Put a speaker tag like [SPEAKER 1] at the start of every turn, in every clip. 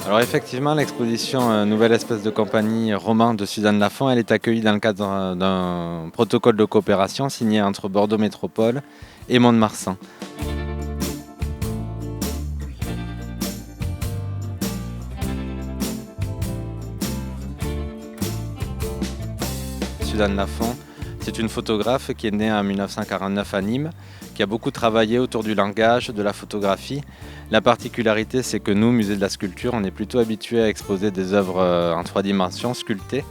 [SPEAKER 1] Alors effectivement, l'exposition Nouvelle espèce de compagnie roman de Suzanne Lafont, elle est accueillie dans le cadre d'un protocole de coopération signé entre Bordeaux Métropole et Mont-de-Marsan. Suzanne Lafont, c'est une photographe qui est née en 1949 à Nîmes, qui a beaucoup travaillé autour du langage, de la photographie. La particularité, c'est que nous, Musée de la Sculpture, on est plutôt habitués à exposer des œuvres en 3 dimensions, sculptées,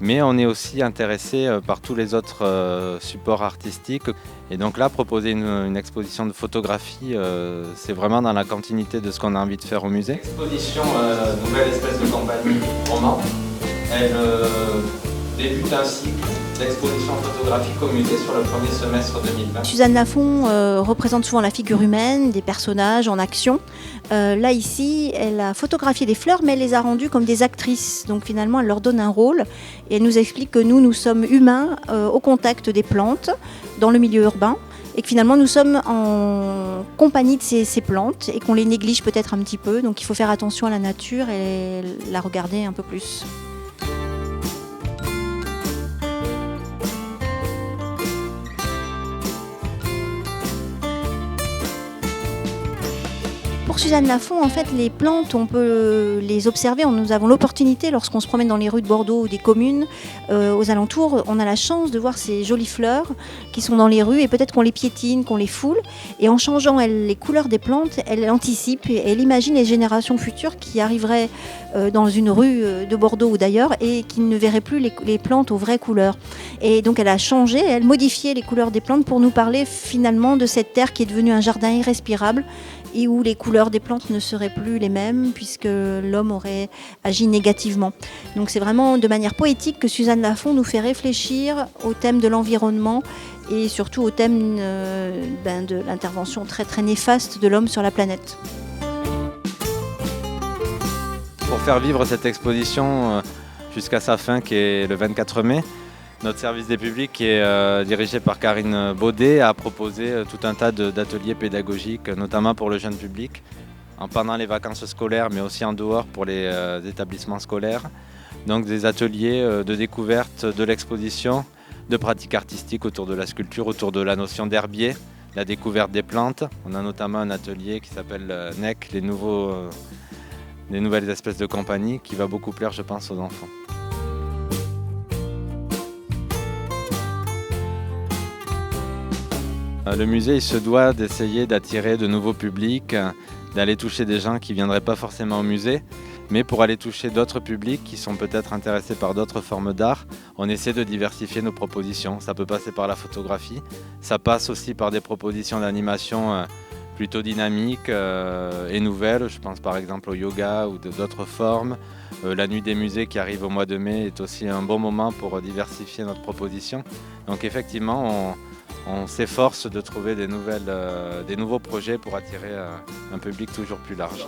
[SPEAKER 1] mais on est aussi intéressé par tous les autres supports artistiques. Et donc là, proposer une exposition de photographie, c'est vraiment dans la continuité de ce qu'on a envie de faire au musée. L'exposition Nouvelle espèce de compagnie roman, elle débute un cycle d'exposition photographique au musée sur le premier semestre 2020.
[SPEAKER 2] Suzanne Lafont représente souvent la figure humaine, des personnages en action. Là ici, elle a photographié des fleurs, mais elle les a rendues comme des actrices. Donc finalement, elle leur donne un rôle et elle nous explique que nous sommes humains au contact des plantes, dans le milieu urbain, et que finalement nous sommes en compagnie de ces plantes et qu'on les néglige peut-être un petit peu. Donc il faut faire attention à la nature et la regarder un peu plus. Pour Suzanne Lafont, en fait, les plantes, on peut les observer. Nous avons l'opportunité, lorsqu'on se promène dans les rues de Bordeaux ou des communes aux alentours, on a la chance de voir ces jolies fleurs qui sont dans les rues et peut-être qu'on les piétine, qu'on les foule. Et en changeant les couleurs des plantes, elle anticipe et elle imagine les générations futures qui arriveraient dans une rue de Bordeaux ou d'ailleurs et qui ne verraient plus les plantes aux vraies couleurs. Et donc elle a changé, elle modifié les couleurs des plantes pour nous parler finalement de cette terre qui est devenue un jardin irrespirable et où les couleurs des plantes ne seraient plus les mêmes puisque l'homme aurait agi négativement. Donc c'est vraiment de manière poétique que Suzanne Lafont nous fait réfléchir au thème de l'environnement et surtout au thème de l'intervention très très néfaste de l'homme sur la planète.
[SPEAKER 1] Pour faire vivre cette exposition jusqu'à sa fin qui est le 24 mai, notre service des publics, qui est dirigé par Karine Baudet, a proposé tout un tas d'ateliers pédagogiques, notamment pour le jeune public, pendant les vacances scolaires, mais aussi en dehors pour les établissements scolaires. Donc des ateliers de découverte de l'exposition, de pratiques artistiques autour de la sculpture, autour de la notion d'herbier, la découverte des plantes. On a notamment un atelier qui s'appelle NEC, les nouvelles espèces de compagnie, qui va beaucoup plaire, je pense, aux enfants. Le musée il se doit d'essayer d'attirer de nouveaux publics, d'aller toucher des gens qui ne viendraient pas forcément au musée, mais pour aller toucher d'autres publics qui sont peut-être intéressés par d'autres formes d'art, on essaie de diversifier nos propositions. Ça peut passer par la photographie, ça passe aussi par des propositions d'animation plutôt dynamiques et nouvelles. Je pense par exemple au yoga ou d'autres formes. La nuit des musées qui arrive au mois de mai est aussi un bon moment pour diversifier notre proposition. Donc effectivement, on s'efforce de trouver des nouveaux projets pour attirer un public toujours plus large.